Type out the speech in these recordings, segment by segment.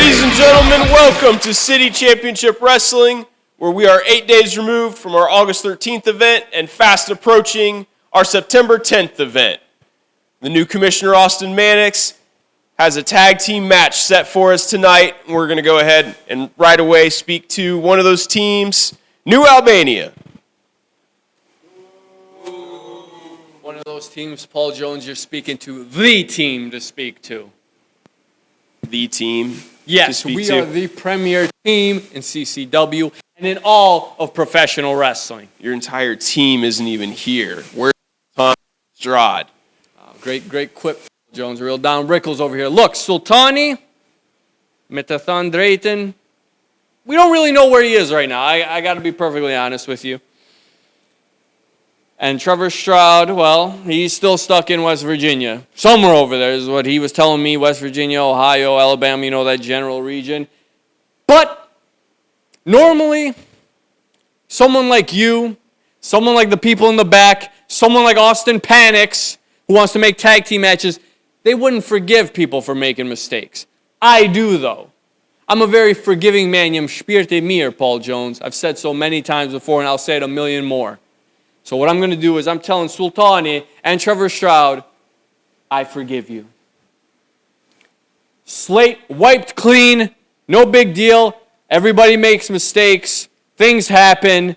Ladies and gentlemen, welcome to City Championship Wrestling, where we are 8 days removed from our August 13th event and fast approaching our September 10th event. The new Commissioner, Austin Mannix, has a tag team match set for us tonight. We're going to go ahead and right away speak to one of those teams, New Albania. One of those teams, Paul Jones, you're speaking to the team to speak to. The team. Yes, we are the premier team in CCW and in all of professional wrestling. Your entire team isn't even here. Where's Straud? Great quip, Jones. Real down Rickles over here. Look, Sultani, Metathan Drayton. We don't really know where he is right now. I got to be perfectly honest with you. And Trevor Straud, well, he's still stuck in West Virginia. Somewhere over there is what he was telling me. West Virginia, Ohio, Alabama, you know, that general region. But normally, someone like you, someone like the people in the back, someone like Austin Panics, who wants to make tag team matches, they wouldn't forgive people for making mistakes. I do, though. I'm a very forgiving man. Yam spirte mir, Paul Jones. I've said so many times before, and I'll say it a million more. So what I'm going to do is I'm telling Sultani and Trevor Straud, I forgive you. Slate wiped clean, no big deal. Everybody makes mistakes. Things happen.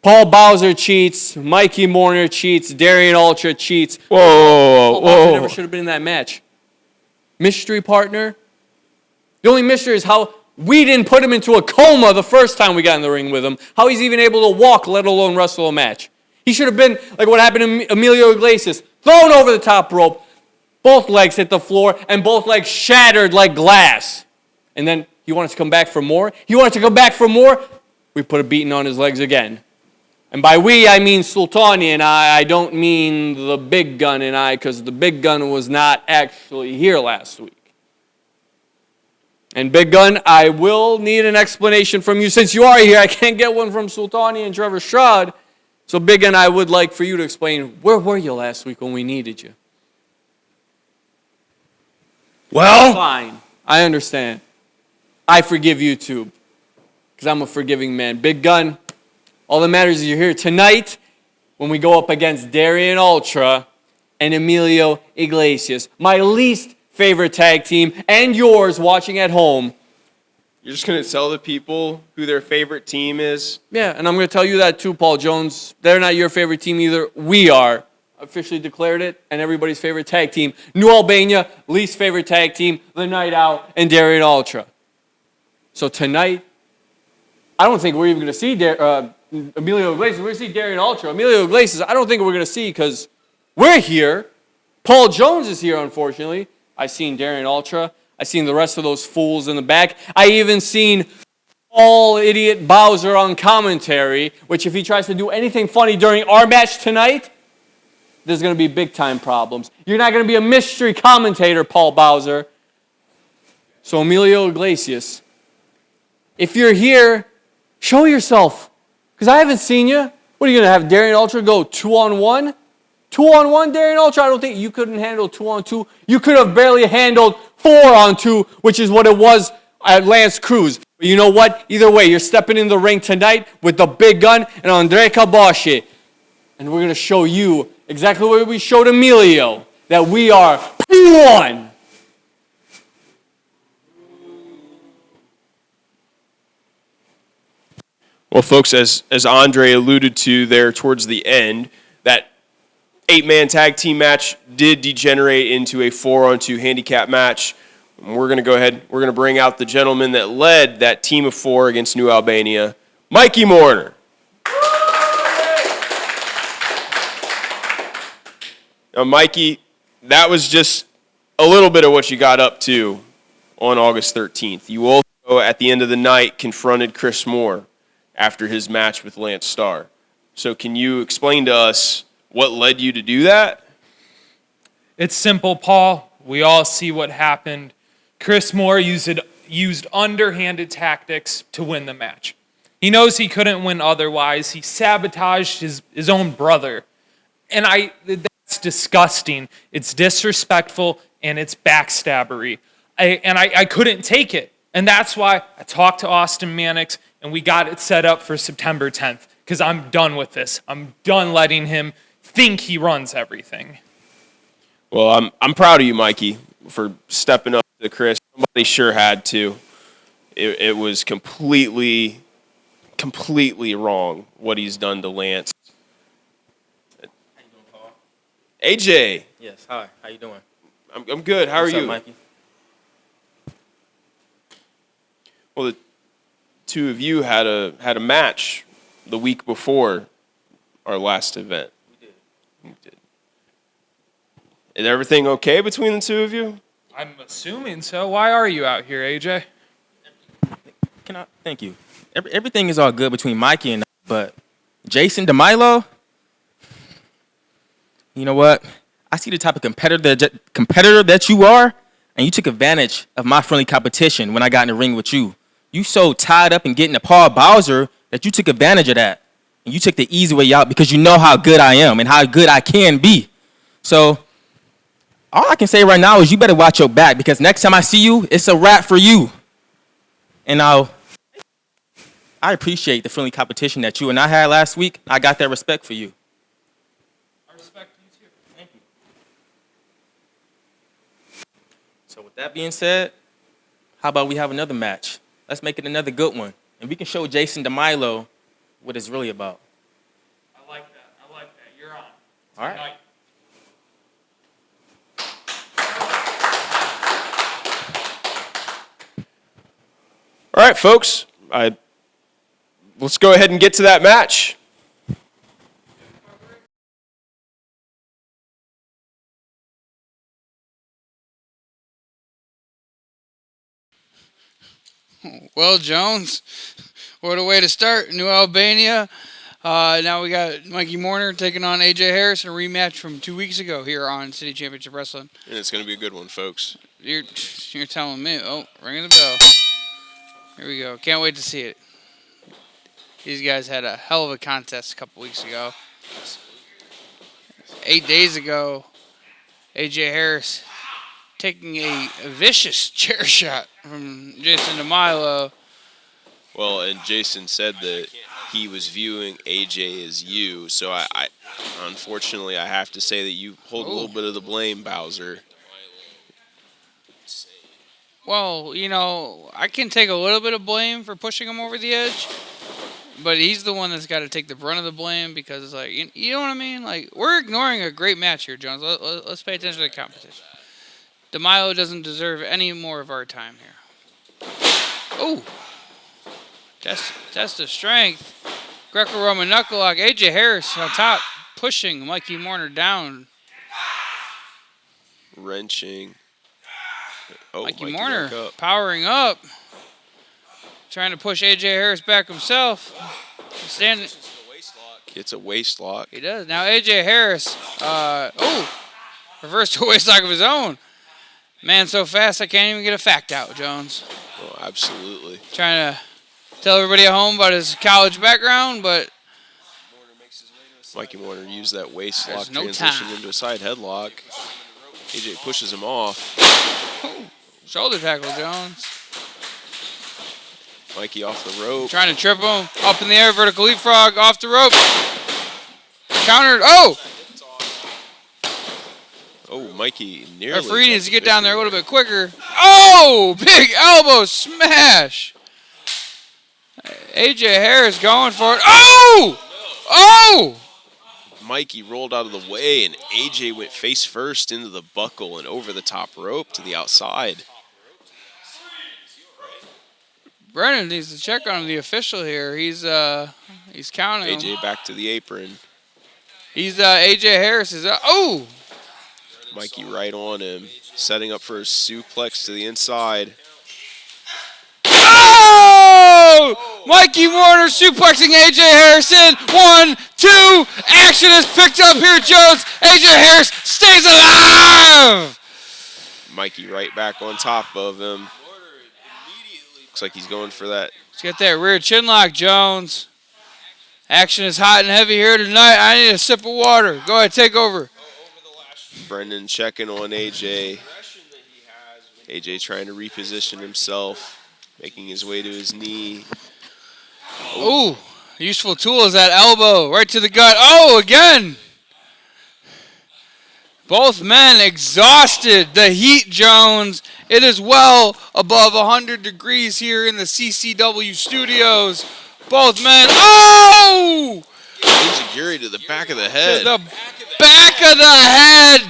Paul Bowser cheats. Mikey Mourner cheats. Darion Ultra cheats. Whoa. Bowser never should have been in that match. Mystery partner. The only mystery is how we didn't put him into a coma the first time we got in the ring with him. How he's even able to walk, let alone wrestle a match. He should have been like what happened to Emilio Iglesias. Thrown over the top rope. Both legs hit the floor and both legs shattered like glass. And then he wanted to come back for more. We put a beating on his legs again. And by we, I mean Sultani and I don't mean the big gun and I, because the big gun was not actually here last week. And Big Gun, I will need an explanation from you. Since you are here, I can't get one from Sultani and Trevor Straud. So Big Gun, I would like for you to explain, where were you last week when we needed you? Well, fine. I understand. I forgive you too, because I'm a forgiving man. Big Gun, all that matters is you're here tonight when we go up against Darion Ultra and Emilio Iglesias, my least favorite tag team, and yours watching at home. You're just going to tell the people who their favorite team is? Yeah, and I'm going to tell you that too, Paul Jones. They're not your favorite team either. We are. Officially declared it, and everybody's favorite tag team. New Albania, least favorite tag team, The Night Out, and Darion Ultra. So tonight, I don't think we're even going to see Emilio Iglesias. We're going to see Darion Ultra. Emilio Iglesias, I don't think we're going to see because we're here. Paul Jones is here, unfortunately. I seen Darion Ultra. I seen the rest of those fools in the back. I even seen all idiot Bowser on commentary, which if he tries to do anything funny during our match tonight, there's going to be big time problems. You're not going to be a mystery commentator, Paul Bowser. So Emilio Iglesias, if you're here, show yourself. Because I haven't seen you. What are you going to have Darion Ultra go 2-on-1? 2-on-1, Darion Ultra? I don't think you couldn't handle 2-on-2. You could have barely handled 4-on-2, which is what it was at Lance Cruz. But you know what? Either way, you're stepping in the ring tonight with the Big Gun and Andre Kabashi. And we're going to show you exactly what we showed Emilio, that we are P1. Well, folks, as Andre alluded to there towards the end, that 8-man tag team match did degenerate into a 4-on-2 handicap match. And we're going to go ahead, we're going to bring out the gentleman that led that team of 4 against New Albania, Mikey Mourner. Now, Mikey, that was just a little bit of what you got up to on August 13th. You also, at the end of the night, confronted Chris Moore after his match with Lance Starr. So can you explain to us what led you to do that? It's simple, Paul. We all see what happened. Chris Moore used underhanded tactics to win the match. He knows he couldn't win otherwise. He sabotaged his own brother. And that's disgusting. It's disrespectful, and it's backstabbery. I couldn't take it. And that's why I talked to Austin Mannix, and we got it set up for September 10th, because I'm done with this. I'm done letting him think he runs everything. Well, I'm proud of you, Mikey, for stepping up to Chris. Somebody sure had to. It was completely wrong what he's done to Lance. How you doing, Paul? AJ, Yes. Hi. How you doing? I'm good. How What's are up, you? Mikey? Well, the two of you had a match the week before our last event. We did. Is everything okay between the two of you? I'm assuming so. Why are you out here, AJ? Thank you. Everything is all good between Mikey and I, but Jason DeMilo, you know what? I see the type of competitor that you are, and you took advantage of my friendly competition when I got in the ring with you. You so tied up in getting to Paul Bowser that you took advantage of that. And you took the easy way out because you know how good I am and how good I can be. So all I can say right now is you better watch your back, because next time I see you, it's a wrap for you. And I appreciate the friendly competition that you and I had last week. I got that respect for you. I respect you too. Thank you. So with that being said, how about we have another match? Let's make it another good one. And we can show Jason DeMilo what it's really about. I like that. You're on. All right. Tonight. All right, folks. Let's go ahead and get to that match. Well, Jones, what a way to start. New Albania. Now we got Mikey Mourner taking on AJ Harrison, a rematch from 2 weeks ago here on City Championship Wrestling. And it's going to be a good one, folks. You're telling me. Oh, ringing the bell. Here we go. Can't wait to see it. These guys had a hell of a contest a couple weeks ago. 8 days ago, AJ Harris taking a vicious chair shot from Jason DeMilo. Well, and Jason said that he was viewing AJ as you, so I unfortunately, I have to say that you hold a little bit of the blame, Bowser. Well, I can take a little bit of blame for pushing him over the edge, but he's the one that's got to take the brunt of the blame, because it's like, you know what I mean? Like, we're ignoring a great match here, Jones. Let's pay attention to the competition. DeMilo doesn't deserve any more of our time here. Oh! Test of strength. Greco-Roman knuckle lock. AJ Harris on top, pushing Mikey Mourner down. Wrenching. Oh, Mikey Mikey Mourner back up. powering up. Trying to push AJ Harris back himself. Standing. Gets a waist lock. He does. Now AJ Harris. Reversed a waist lock of his own. Man, so fast I can't even get a fact out, Jones. Oh, absolutely. Trying to tell everybody at home about his college background, but Mikey Mourner used that waist lock, There's no transition time. into a side headlock. AJ pushes him off. shoulder tackle, Jones. Mikey off the rope. Trying to trip him. Up in the air, vertical leapfrog, off the rope. Countered. Oh! Oh, Mikey nearly. Referee needs to get down there a little bit quicker. Oh! Big elbow smash. AJ Harris going for it. Oh! Oh! Mikey rolled out of the way, and AJ went face first into the buckle and over the top rope to the outside. Brennan needs to check on the official here. He's counting. AJ back to the apron. He's AJ Harris is oh! Mikey right on him, setting up for a suplex to the inside. Oh! Mikey Mourner suplexing AJ Harrison. 1, 2. Action is picked up here, Jones. AJ Harris stays alive. Mikey right back on top of him. Looks like he's going for that. Let's get that rear chin lock, Jones. Action is hot and heavy here tonight. I need a sip of water. Go ahead, take over. Brendan checking on AJ. AJ trying to reposition himself. making his way to his knee. Ooh, useful tool is that elbow right to the gut. Oh, again. Both men exhausted. The heat, Jones. It is well above 100 degrees here in the CCW studios. Both men. Oh! Gjoni to the back of the head. To the back of the head.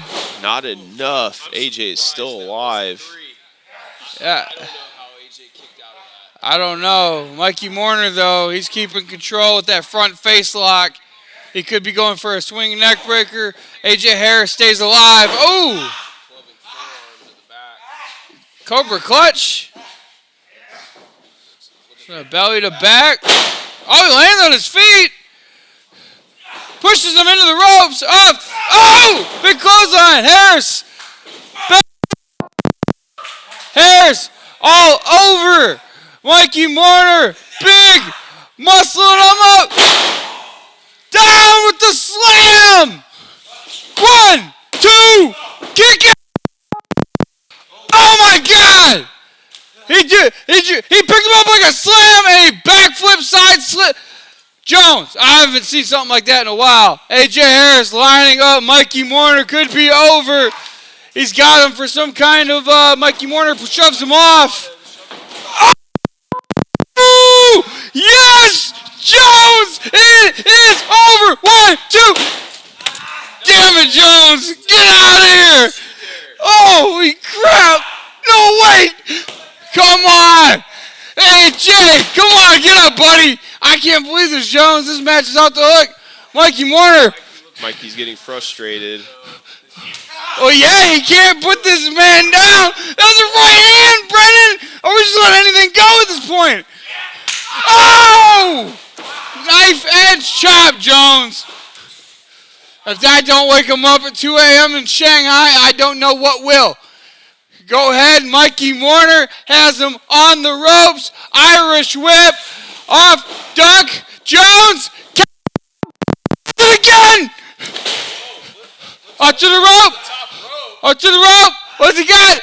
Not enough. AJ is still alive. Yeah. I don't know. Mikey Mourner, though, he's keeping control with that front face lock. He could be going for a swinging neck breaker. AJ Harris stays alive. Oh! Cobra clutch. Belly to back. Oh, he lands on his feet. Pushes him into the ropes. Up. Oh! Big clothesline. Harris. Harris all over Mikey Mourner. Big muscling him up. Down with the slam. 1, 2, kick it. Oh my God! He picked him up like a slam and he backflip side slip. Jones, I haven't seen something like that in a while. AJ Harris lining up. Mikey Mourner could be over. He's got him for some kind of Mikey Mourner shoves him off. Oh! Yes! Jones! It is over! 1, 2. Damn it, Jones! Get out of here! Holy crap! No, wait! Come on! AJ, come on, get up, buddy! I can't believe this, Jones. This match is out the hook. Mikey Mourner. Mikey's getting frustrated. Oh, yeah, he can't put this man down. That was a right hand, Brennan. Or we just let anything go at this point. Oh! Knife edge chop, Jones. If that don't wake him up at 2 a.m. in Shanghai, I don't know what will. Go ahead, Mikey Mourner has him on the ropes. Irish whip, off, duck, Jones, again! Up to the rope, up to the rope, what's he got?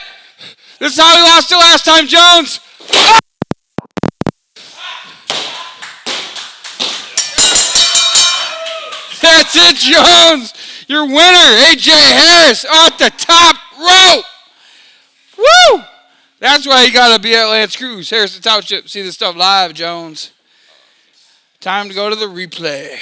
This is how he lost it last time, Jones. Oh! That's it, Jones. Your winner, AJ Harris, off the top rope. Woo! That's why you got to be at Lance Cruz, Harrison Hownship. See this stuff live, Jones. Time to go to the replay.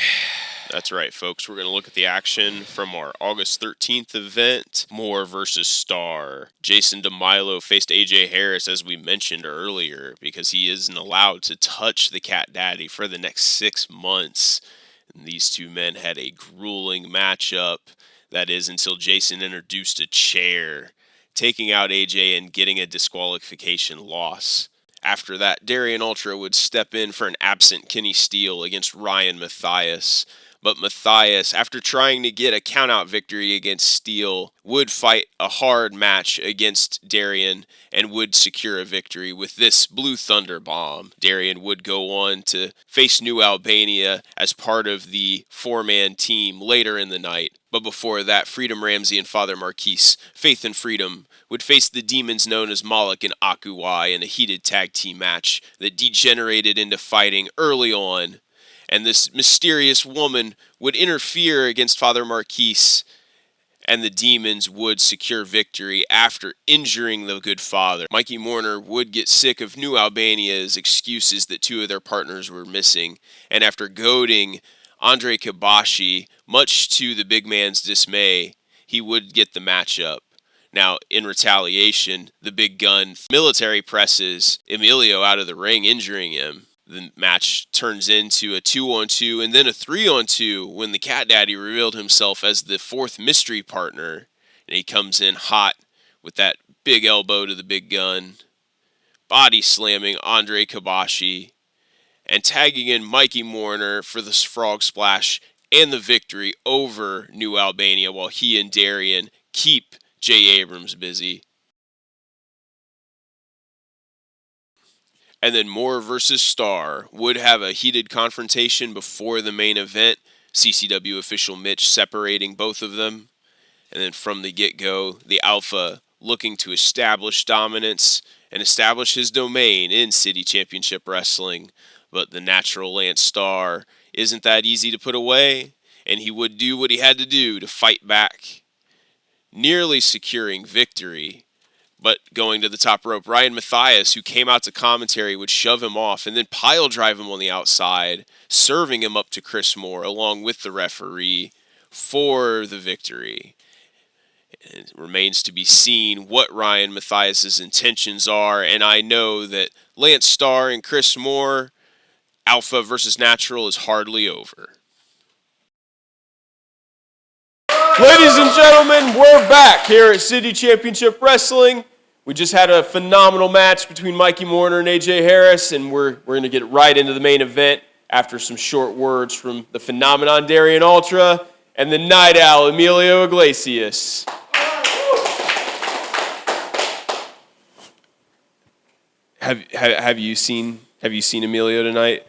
That's right, folks. We're going to look at the action from our August 13th event, Moore versus Starr. Jason DeMilo faced AJ Harris, as we mentioned earlier, because he isn't allowed to touch the Cat Daddy for the next 6 months. And these two men had a grueling matchup. That is until Jason introduced a chair, taking out AJ and getting a disqualification loss. After that, Darion Ultra would step in for an absent Kenny Steele against Ryan Matthias. But Matthias, after trying to get a countout victory against Steele, would fight a hard match against Darion and would secure a victory with this Blue Thunder Bomb. Darion would go on to face New Albania as part of the 4-man team later in the night. But before that, Freedom Ramsey and Father Marquise, Faith and Freedom, would face the demons known as Moloch and Akuai in a heated tag team match that degenerated into fighting early on. And this mysterious woman would interfere against Father Marquise, and the demons would secure victory after injuring the good father. Mikey Mourner would get sick of New Albania's excuses that 2 of their partners were missing, and after goading Andre Kabashi, much to the big man's dismay, he would get the matchup. Now, in retaliation, the big gun military presses Emilio out of the ring, injuring him. The match turns into a 2-on-2 and then a 3-on-2 when the Cat Daddy revealed himself as the 4th mystery partner. And he comes in hot with that big elbow to the big gun, body slamming Andre Kabashi, and tagging in Mikey Mourner for the frog splash and the victory over New Albania while he and Darion keep Jay Abrams busy. And then Moore versus Starr would have a heated confrontation before the main event, CCW official Mitch separating both of them. And then from the get-go, the Alpha looking to establish dominance and establish his domain in City Championship Wrestling. But the natural Lance Starr isn't that easy to put away, and he would do what he had to do to fight back, nearly securing victory. But going to the top rope, Ryan Mathias, who came out to commentary, would shove him off and then pile drive him on the outside, serving him up to Chris Moore along with the referee for the victory. It remains to be seen what Ryan Mathias' intentions are, and I know that Lance Starr and Chris Moore, Alpha versus Natural, is hardly over. Ladies and gentlemen, we're back here at City Championship Wrestling. We just had a phenomenal match between Mikey Mourner and AJ Harris, and we're going to get right into the main event after some short words from the phenomenon Darion Ultra and the Night Owl Emilio Iglesias. Have you seen Emilio tonight?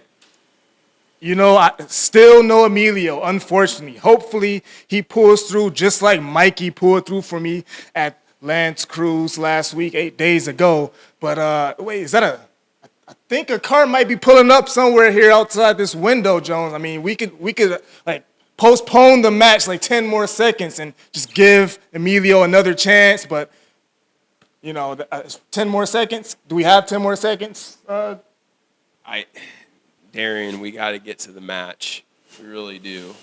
You know, I still no Emilio, unfortunately. Hopefully, he pulls through just like Mikey pulled through for me at Lance Cruz last week, 8 days ago. But wait, is that I think a car might be pulling up somewhere here outside this window, Jones. I mean, we could like postpone the match like 10 more seconds and just give Emilio another chance. But, you know, 10 more seconds? Do we have 10 more seconds? Darion, we got to get to the match. We really do.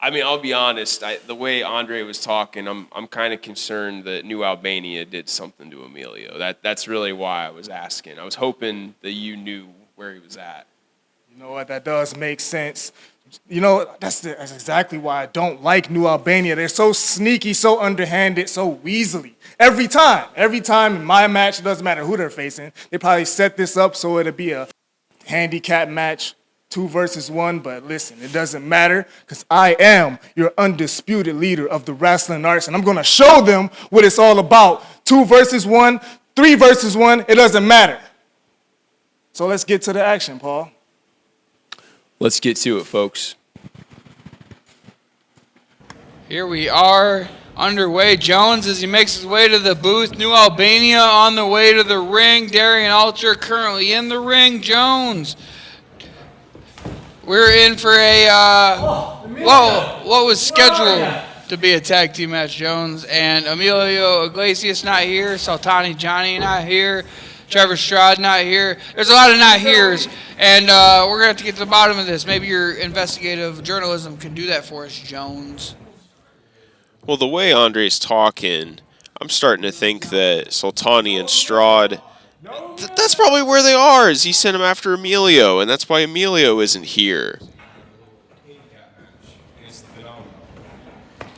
I mean, I'll be honest. The way Andre was talking, I'm kind of concerned that New Albania did something to Emilio. That's really why I was asking. I was hoping that you knew where he was at. You know what? That does make sense. You know, that's exactly why I don't like New Albania. They're so sneaky, so underhanded, so weaselly. Every time in my match, it doesn't matter who they're facing, they probably set this up so it'll be a handicap match, 2 versus 1, but listen, it doesn't matter because I am your undisputed leader of the wrestling arts, and I'm going to show them what it's all about. 2 versus 1, 3 versus 1, it doesn't matter. So let's get to the action, Paul. Let's get to it, folks. Here we are underway. Jones, as he makes his way to the booth. New Albania on the way to the ring. Darion Ultra currently in the ring. Jones, we're in for a, what was scheduled to be a tag team match, Jones. And Emilio Iglesias not here. Sultani Gjoni not here. Trevor Straud not here. There's a lot of not heres. And we're going to have to get to the bottom of this. Maybe your investigative journalism can do that for us, Jones. Well, the way Andre's talking, I'm starting to think that Sultani and Straud, that's probably where they are, is he sent him after Emilio, and that's why Emilio isn't here.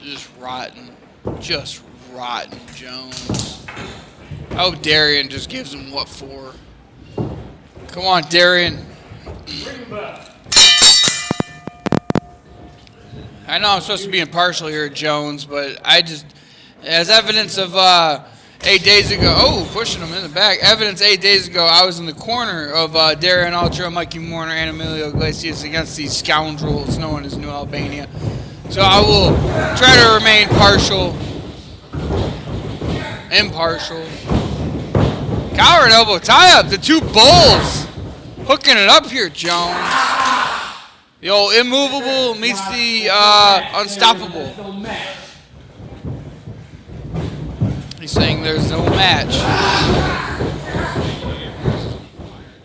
Just rotten, Jones. Oh, Darion just gives him what for? Come on, Darion. I know I'm supposed to be impartial here, Jones, but I just, as evidence of 8 days ago, pushing him in the back. Evidence 8 days ago, I was in the corner of Darion Ultra, Mikey Mourner, and Emilio Iglesias against these scoundrels known as New Albania. So I will try to remain impartial. Collar and elbow tie-up, the two bulls hooking it up here, Jones. The old immovable meets the unstoppable. He's saying there's no match.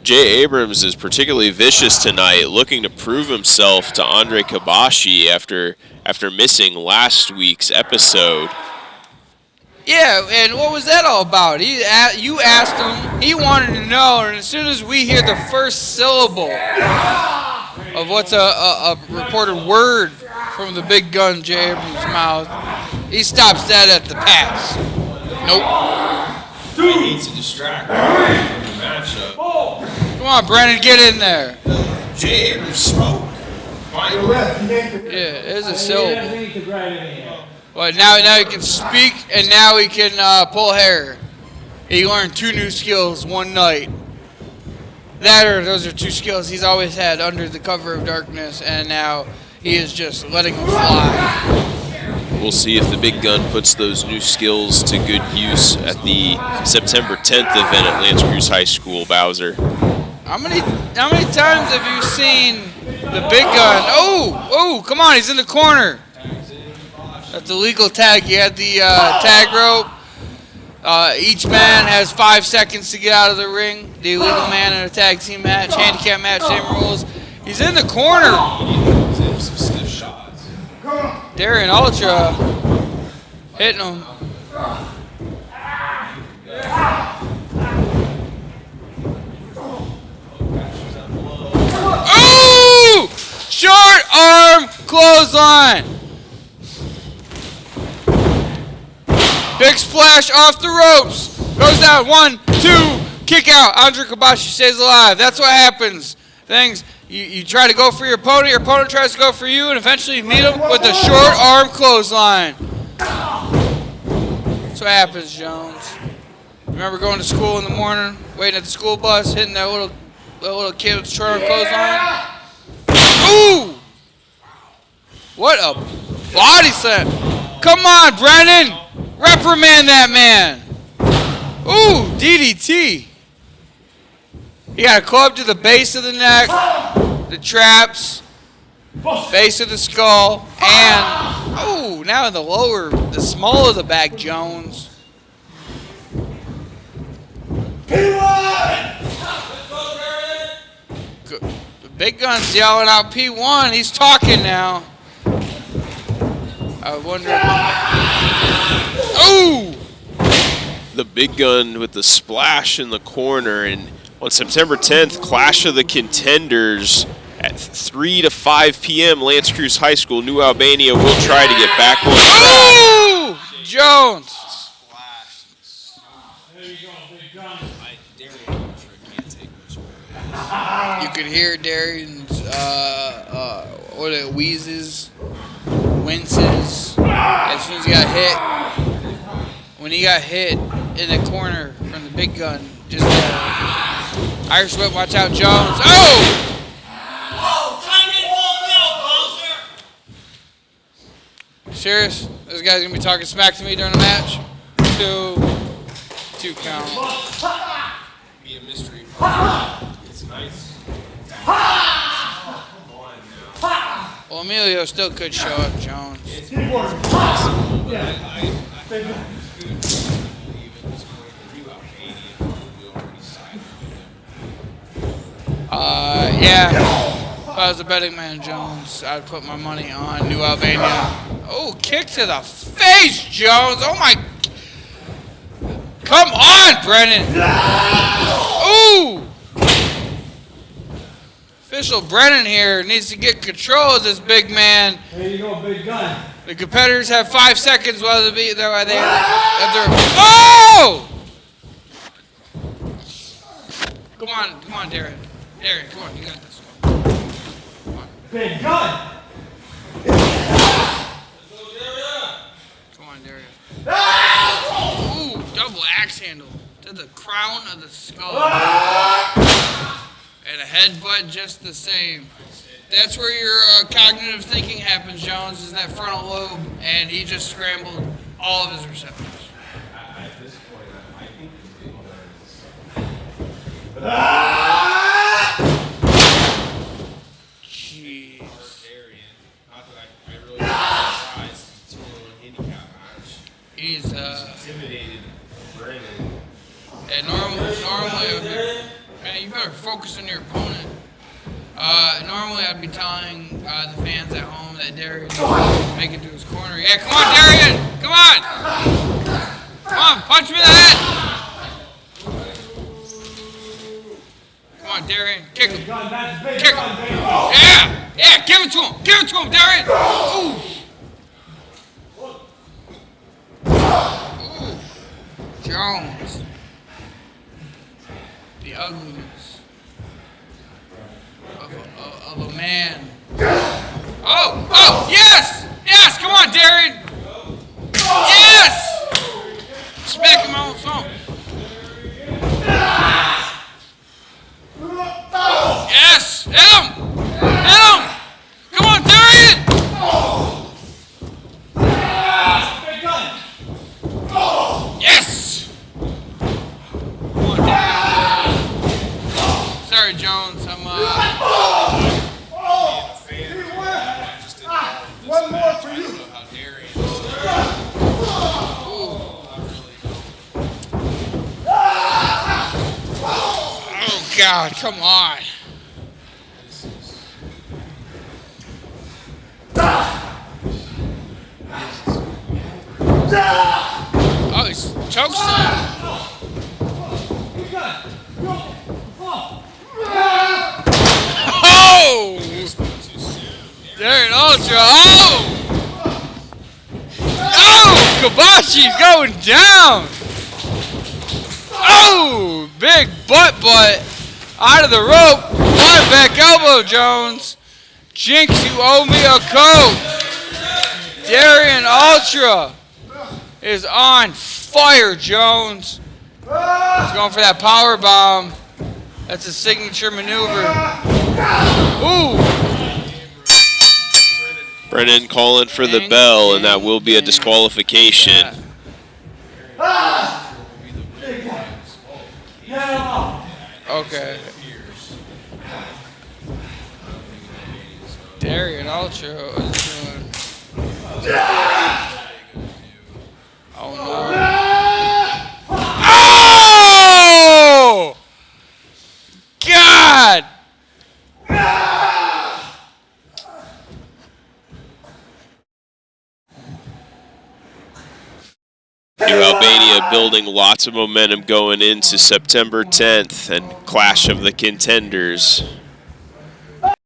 Jay Abrams is particularly vicious tonight, looking to prove himself to Andre Kabashi after missing last week's episode. Yeah, and what was that all about? You asked him, he wanted to know, and as soon as we hear the first syllable of what's a reported word from the big gun Jay Abrams' mouth, he stops that at the pass. Nope. He needs to distract him from the matchup. Come on, Brennan, get in there. Jay Abrams spoke. Yeah, there's a syllable. But now he can speak, and now he can pull hair. He learned 2 new skills one night. Those are 2 skills he's always had under the cover of darkness, and now he is just letting them fly. We'll see if the big gun puts those new skills to good use at the September 10th event at Lance Cruz High School, Bowser. How many times have you seen the big gun? Oh, come on, he's in the corner. That's a legal tag. You had the tag rope. Each man has 5 seconds to get out of the ring. The illegal man in a tag team match, handicap match, same rules. He's in the corner. Darion Ultra hitting him. Oh! Short arm clothesline. Big splash off the ropes. Goes down. 1, 2, kick out. Andre Kabashi stays alive. That's what happens. You try to go for your opponent tries to go for you, and eventually you meet him with a short arm clothesline. That's what happens, Jones. Remember going to school in the morning, waiting at the school bus, hitting that little kid with the short arm clothesline? Ooh! What a body slam. Come on, Brennan. Reprimand that man. Ooh, DDT. He got a club to the base of the neck, the traps, base of the skull, and, oh, now in the small of the back, Jones. The big gun's yelling out P1. He's talking now. I wonder. Oh! The big gun with the splash in the corner, and on September 10th, Clash of the Contenders at 3 to 5 p.m. Lance Cruz High School, New Albania will try to get back on track. Oh! Jones. You could hear Darion's wheezes, winces as soon as he got hit. When he got hit in the corner from the big gun, just Irish whip, watch out, Jones. Oh! Serious? This guy's gonna be talking smack to me during the match? 2 count. Be a mystery. It's nice. Well, Emilio still could show up, Jones. Yeah. If I was a betting man, Jones, I'd put my money on New Albania. Oh, kick to the face, Jones. Oh, my. Come on, Brennan. Ooh. Official Brennan here needs to get control of this big man. There you go, big gun. The competitors have 5 seconds while they have their. Oh! Come on, Darion. Darion, come on, you got this one. Come on. Big gun. Come on, Darion. Ooh, double axe handle to the crown of the skull. And a headbutt just the same. That's where your cognitive thinking happens, Jones, is that frontal lobe, and he just scrambled all of his receptors. At this point, I think Jeez. not that I really surprised. It's a little handicap match. He's Intimidated Brandon. and normally, man, you better focus on your opponent. Normally I'd be telling the fans at home that Darion is making it to his corner. Yeah, come on, Darion! Come on! Come on, punch me in the head! Come on, Darion, kick him. Kick him. Yeah, give it to him. Give it to him, Darion. Ooh. Ooh. Jones. The ugliness of a man. Oh, yes! Yes, come on, Darion. Yes! Smack him on the phone. Yes! Hit him! Hit him! Come on, Darion! God, come on. Oh, he's chokeslam. Oh! Darion Ultra. Oh! Oh! Kabashi's going down. Oh! Big butt out of the rope. Flying back elbow, Jones. Jinx, you owe me a coat. Darion Ultra is on fire, Jones. He's going for that power bomb. That's a signature maneuver. Ooh! Brennan calling for the bell, and that will be a disqualification. Okay. Darion Ultra is doing. Oh no. Oh! God! New Albania building lots of momentum going into September 10th and Clash of the Contenders.